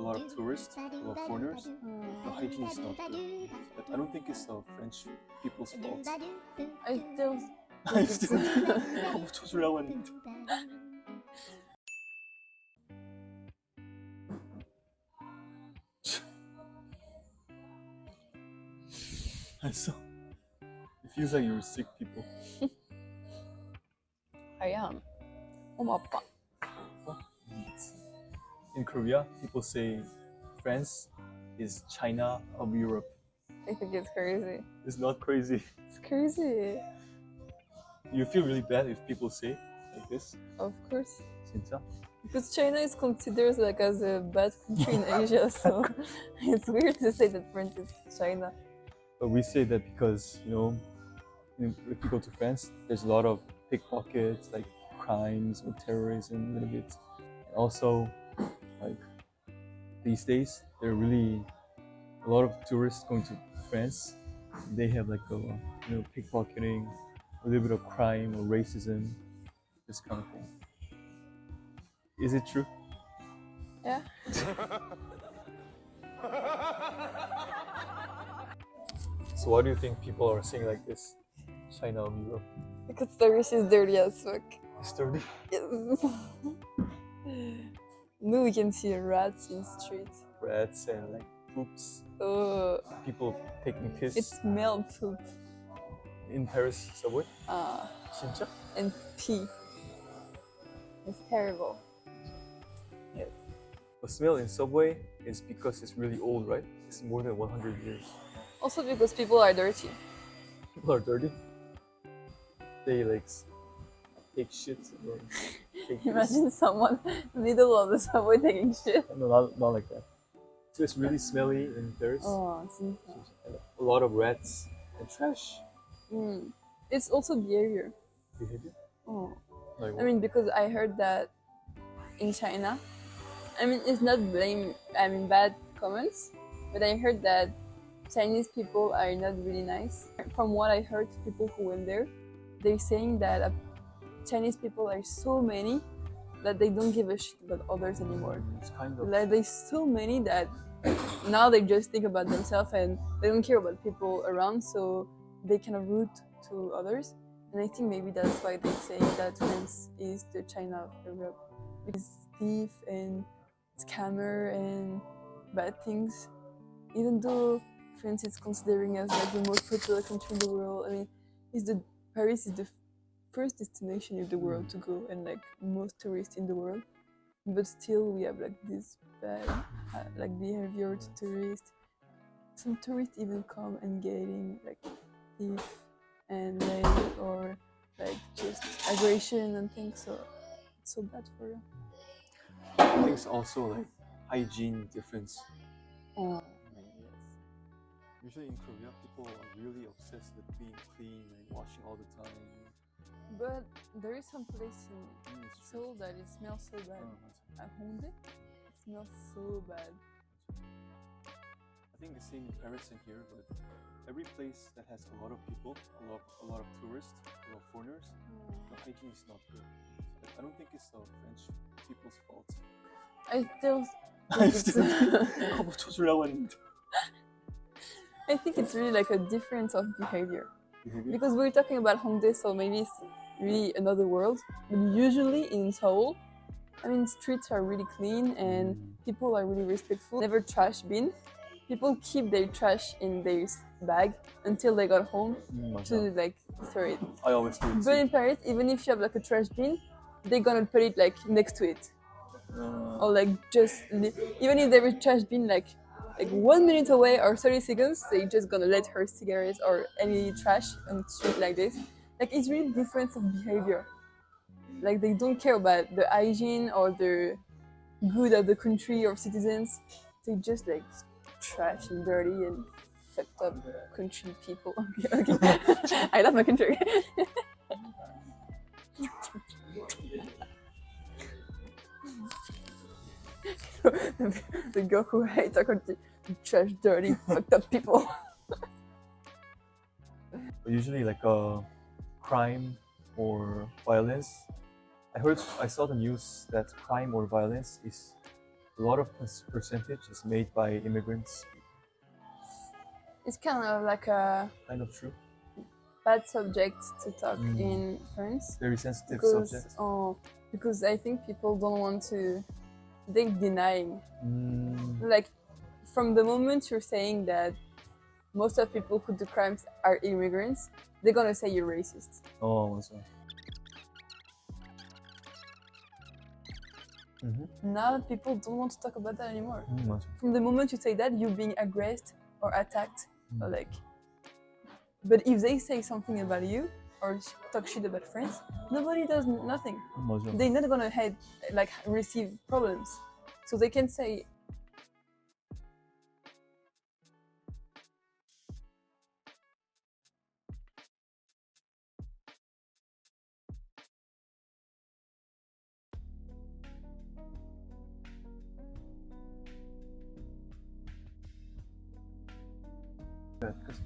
lot of tourists, a lot of foreigners, the hygiene is not good. But I don't think it's the French people's fault. I still I still 한번 쳐주려고 했는데. I saw. It feels like you're sick people. I am. 엄마 아빠. In Korea, people say France is China of Europe. I think it's crazy. It's not crazy. It's crazy. You feel really bad if people say like this. Of course. 진짜? Because China is considered like as a bad country in Asia, so it's weird to say that France is China. But we say that because, you know, if you go to France, there's a lot of pickpockets, like crimes or terrorism, a little bit. And also, like these days, there are really a lot of tourists going to France. They have like a, you know, pickpocketing, a little bit of crime or racism, this kind of thing. Is it true? Yeah. So why do you think people are saying like this? China of Europe. Because Paris is dirty as fuck. It's dirty. Yes. No, we can see rats in streets. Rats and like poops. Oh, People taking piss. it smells poop. In Paris subway. 진짜? And pee. It's terrible. Yes. The smell in subway is because it's really old, right? It's more than 100 years. Also because people are dirty. People are dirty. They like take shit or take piss. Imagine someone in the middle of the subway taking shit. No, not like that. So it's really smelly in Paris. Oh, 진짜. And a lot of rats and trash It's also behavior. behavior. Oh. Like I what? mean, because I heard that in China, I mean, it's not bad comments, but I heard that Chinese people are not really nice. From what I heard, people who went there, they're saying that Chinese people are so many that they don't give a shit about others anymore. It's kind of Like there's so many that now they just think about themselves and they don't care about people around, so they kind of rude to others. And I think maybe that's why they say that France is the China of Europe. Because thief and scammer and bad things. Even though France is considering as like the most popular country in the world, I mean, Paris is the first destination in the world to go and like most tourists in the world. But still we have like this bad like behavior to tourists. Some tourists even come and getting like thief and rape or like just aggression and things, so it's so bad for you. I think it's also like hygiene difference. Oh, Usually in Korea, people are really obsessed with being clean and washing all the time. but there is some place in It's true. Seoul that it smells so bad. At Hongdae, it smells so bad. I think the same in Paris and here, but every place that has a lot of people, a lot of tourists, a lot of foreigners, the hygiene is not good. So I don't think it's the French people's fault. I still I think still it's, 한번 쳐주려고 했는데. I think it's really like a difference of behavior. Behavior? Because we're talking about Hongdae, so maybe it's really another world. But usually in Seoul, I mean, streets are really clean and people are really respectful. Never trash bin. People keep their trash in their bag until they got home to like throw it. I always do it But too. in Paris, even if you have like a trash bin, they're gonna put it like next to it, or like just even if there is trash bin like 1 minute away or 30 seconds, they're just gonna let her cigarettes or any trash on the street like this. Like it's really difference of behavior. Like they don't care about the hygiene or the good of the country or citizens. They just like trash and dirty and fucked up country people. Okay. I love my country. The girl who hates our country, trash, dirty, fucked up people. Usually like crime or violence. I saw the news that crime or violence is a lot of percentage is made by immigrants. It's kind of like a Kind of true. bad subject to talk in France Very sensitive because subject. because I think people don't want to. They're denying. Mm, Like from the moment you're saying that most of people who do crimes are immigrants, they're gonna say you're racist. 맞아. Now people don't want to talk about that anymore. 맞아. From the moment you say that, you're being aggressed or attacked, or like. But if they say something about you or talk shit about friends, nobody does nothing. 맞아. They're not gonna receive problems, so they can say. Because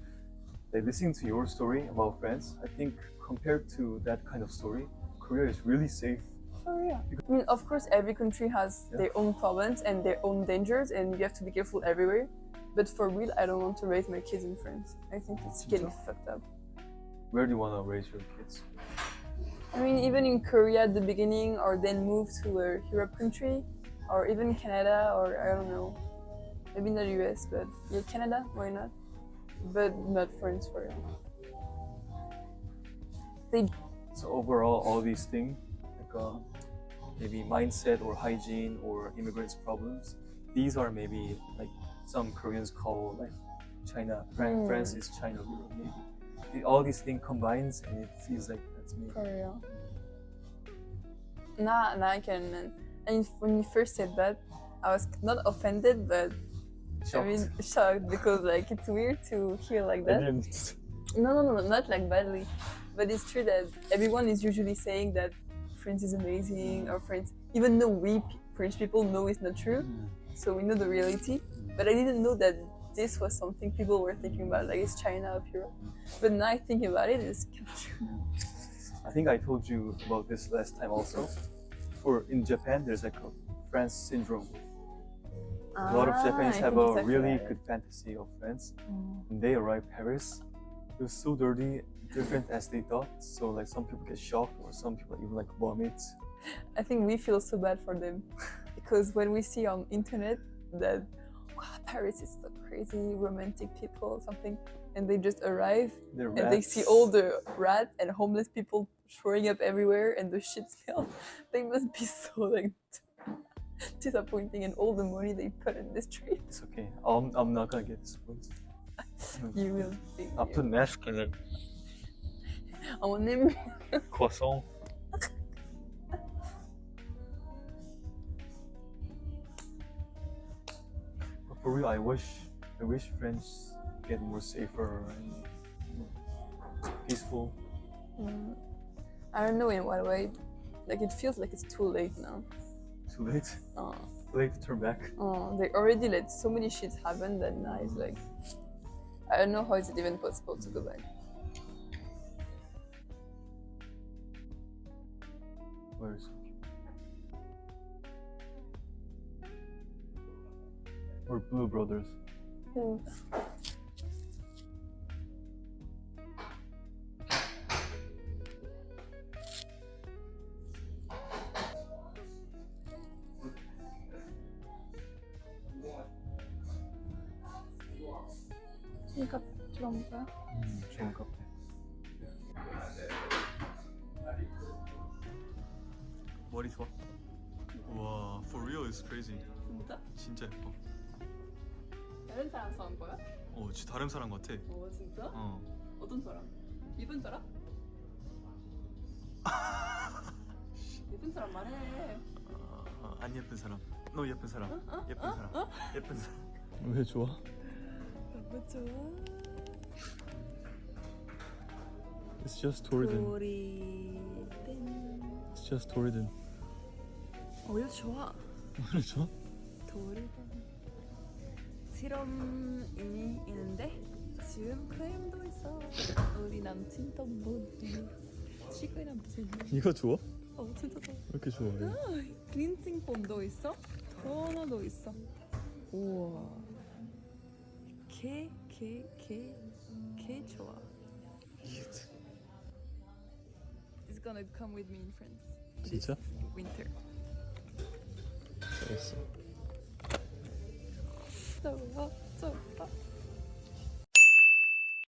like, listening to your story about France, I think compared to that kind of story, Korea is really safe. Oh yeah. I mean, of course, every country has their own problems and their own dangers, and you have to be careful everywhere. But for real, I don't want to raise my kids in France. I think it's getting fucked up. Where do you want to raise your kids? I mean, even in Korea at the beginning, or then move to a Europe country, or even Canada, or I don't know, maybe not US, but yeah, Canada, why not? But not France for real. So overall, all these things, like maybe mindset or hygiene or immigrants' problems, these are maybe like some Koreans call like China. France is China, Europe, maybe. All these things combines, and it feels like that's me. For real. Now I can. And when you first said that, I was not offended, but Shocked. I mean shocked because like it's weird to hear like that. No, not like badly, but it's true that everyone is usually saying that France is amazing or France, even though we French people know it's not true, so we know the reality. But I didn't know that this was something people were thinking about, like it's China up Europe. But now I think about it, it's kind of true. I think I told you about this last time also. In Japan, there's like a France syndrome. A lot of Japanese have a really good fantasy of France. When they arrive Paris, it was so dirty, different as they thought. So like some people get shocked, or some people even like vomit. I think we feel so bad for them because when we see on internet that Paris is so crazy, romantic people or something, and they just arrive and they see all the rats and homeless people throwing up everywhere and the shit smell, they must be so like disappointing, and all the money they put in the street. It's okay. I'm not gonna get disappointed. You will be. I put mask in it. 어머님. Croissant. But for real, I wish French get more safer and peaceful. I don't know in what way. Like it feels like it's too late now. Too late. Too late to turn back. They already let so many shits happen that now it's like I don't know how is it even possible to go back. Where is it? We're Blue Brothers. 그러니까 그런 거야? 좋은 카페. 머리 좋아? 와, for real is crazy. 진짜? 진짜 예뻐. 다른 사람 사온 거야? 진짜 다른 사람 같아. 진짜? 어떤 사람? 예쁜 사람? 예쁜 사람 말해. 안 예쁜 사람. 너 예쁜 사람. 예쁜 사람. 예쁜 사람. 왜 좋아? 너무 좋아. It's just Torridon. 도리든. It's just Torridon. 이거 좋아. 왜 좋아? 도리든. 실험이 있는데 지금 크림도 있어. 우리 남친 덤보. 친구의 남친. 이거 좋아? 진짜 좋아. 왜 이렇게 좋아해? 클렌징 폼도 있어. 번호도 있어. 우와. 개 좋아. Cute. It's gonna come with me in France. 진짜? This winter. 잘했어. So